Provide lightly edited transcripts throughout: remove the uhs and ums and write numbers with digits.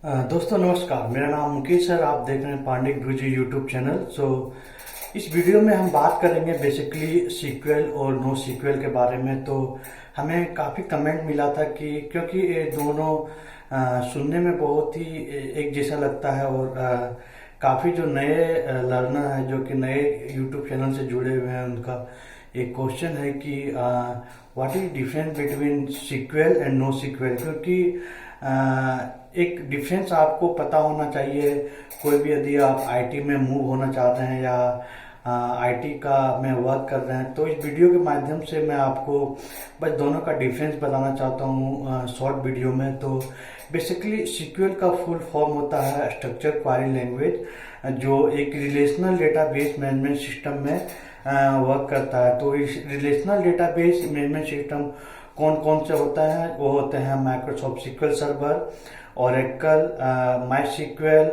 दोस्तों नमस्कार, मेरा नाम मुकेश है। आप देख रहे हैं पांडे गुरुजी यूट्यूब चैनल। इस वीडियो में हम बात करेंगे बेसिकली सीक्वल और नो सीक्वल के बारे में। तो हमें काफ़ी कमेंट मिला था कि क्योंकि ये दोनों सुनने में बहुत ही एक जैसा लगता है और काफ़ी जो नए लर्नर हैं जो कि नए यूट्यूब चैनल से जुड़े हुए हैं उनका एक क्वेश्चन है कि what is difference between SQL and no SQL. क्योंकि एक डिफरेंस आपको पता होना चाहिए। कोई भी यदि आप आईटी में मूव होना चाहते हैं या आईटी का में वर्क कर रहे हैं तो इस वीडियो के माध्यम से मैं आपको बस दोनों का डिफरेंस बताना चाहता हूँ शॉर्ट वीडियो में। तो बेसिकली सीक्वल का फुल फॉर्म होता है स्ट्रक्चर क्वेरी लैंग्वेज, जो एक रिलेशनल डेटाबेस मैनेजमेंट सिस्टम में वर्क करता है। तो इस रिलेशनल डेटाबेस मैनेजमेंट सिस्टम कौन कौन से होता है, वो होते हैं Microsoft SQL server, Oracle, MySQL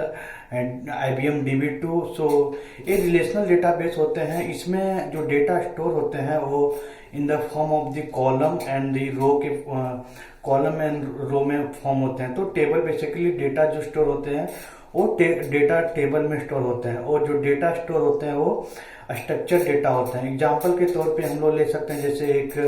and IBM DB2। ये रिलेशनल डेटाबेस होते हैं। इसमें जो डेटा स्टोर होते हैं वो in the form of the column and the row के कॉलम एंड रो में फॉर्म होते हैं। तो टेबल बेसिकली डेटा जो स्टोर होते हैं वो डेटा टेबल में स्टोर होते हैं, और जो डेटा स्टोर होते हैं वो स्ट्रक्चर डेटा होते हैं। एग्जाम्पल के तौर पे हम लोग ले सकते हैं, जैसे एक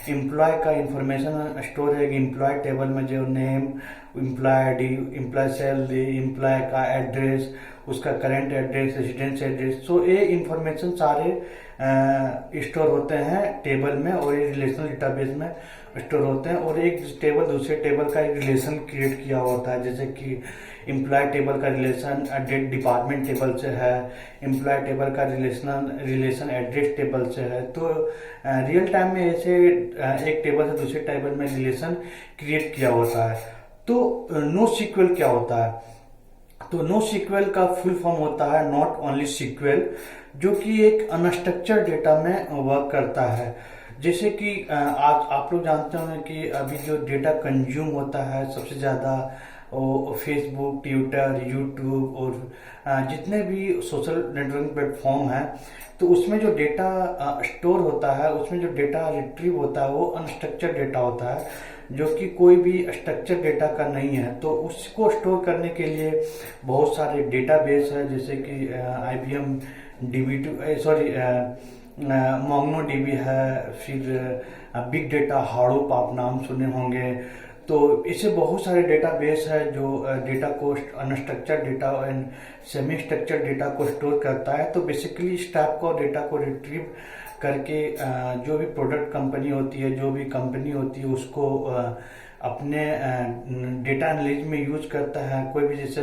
एम्प्लॉय का इंफॉर्मेशन स्टोर है एम्प्लॉय टेबल में, जो name, employee ID, employee salary, employee का एड्रेस, उसका करंट एड्रेस, रेजिडेंस एड्रेस। ये इंफॉर्मेशन सारे स्टोर होते हैं टेबल में और ये रिलेशनल डेटाबेस में स्टोर होते हैं। और एक टेबल दूसरे टेबल का एक रिलेशन क्रिएट किया होता है, जैसे कि एम्प्लॉय टेबल का रिलेशन डिपार्टमेंट टेबल से है, एम्प्लॉय टेबल का रिलेशन एड्रेस टेबल से है। तो रियल टाइम में ऐसे एक टेबल से दूसरे टेबल में रिलेशन क्रिएट किया होता है। तो नो सीक्वल क्या होता है? तो नो सीक्वल का फुल फॉर्म होता है नॉट ओनली सीक्वल, जो कि एक अनस्ट्रक्चर्ड डेटा में वर्क करता है। जैसे कि आज आप लोग जानते होंगे कि अभी जो डेटा कंज्यूम होता है सबसे ज़्यादा फेसबुक, ट्विटर, यूट्यूब और जितने भी सोशल नेटवर्किंग प्लेटफॉर्म हैं, तो उसमें जो डेटा स्टोर होता है, उसमें जो डेटा रिट्रीव होता है वो अनस्ट्रक्चर्ड डेटा होता है, जो कि कोई भी स्ट्रक्चर डेटा का नहीं है। तो उसको स्टोर करने के लिए बहुत सारे डेटाबेस है, जैसे कि IBM DB2 सॉरी MongoDB है, फिर बिग डेटा हाडूप आप नाम सुने होंगे। तो इससे बहुत सारे डेटाबेस है जो डेटा को unstructured data and semi structured data को स्टोर करता है। तो बेसिकली इस टाइप का डेटा को रिट्रीव करके जो भी प्रोडक्ट कंपनी होती है, जो भी कंपनी होती है, उसको अपने डेटा एनालिसिस में यूज करता है। कोई भी जैसे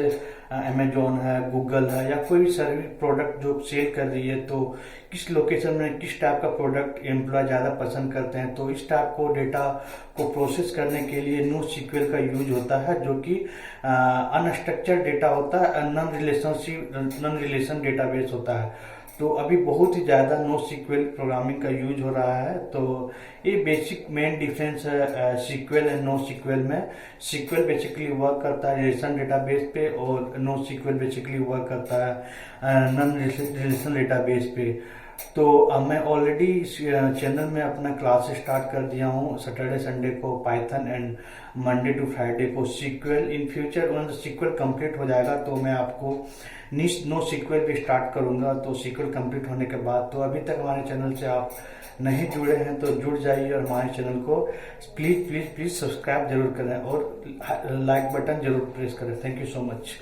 अमेजोन है, गूगल है, या कोई भी सर्विस प्रोडक्ट जो सेल कर रही है, तो किस लोकेशन में किस टाइप का प्रोडक्ट एम्प्लॉय ज़्यादा पसंद करते हैं, तो इस टाइप को डेटा को प्रोसेस करने के लिए नो सीक्वल का यूज होता है, जो कि अनस्ट्रक्चर्ड डेटा होता है, नॉन रिलेशन डेटाबेस होता है। तो अभी बहुत ही ज़्यादा नो सीक्वल प्रोग्रामिंग का यूज हो रहा है। तो ये बेसिक मेन डिफरेंस है सीक्वल एंड नो सीक्वल में। सीक्वल बेसिकली वर्क करता है रिलेशन डेटाबेस पे, और नो सीक्वल बेसिकली वर्क करता है नॉन रिलेशन डेटाबेस पे। तो मैं ऑलरेडी इस चैनल में अपना क्लास स्टार्ट कर दिया हूँ। सैटरडे संडे को Python and Monday to Friday को SQL. In future one SQL complete हो जाएगा तो मैं आपको नो सीक्वल भी स्टार्ट करूंगा। तो सीक्वल कंप्लीट होने के बाद, तो अभी तक हमारे चैनल से आप नहीं जुड़े हैं तो जुड़ जाइए, और हमारे चैनल को प्लीज प्लीज प्लीज सब्सक्राइब जरूर करें और लाइक बटन जरूर प्रेस करें। Thank you so much.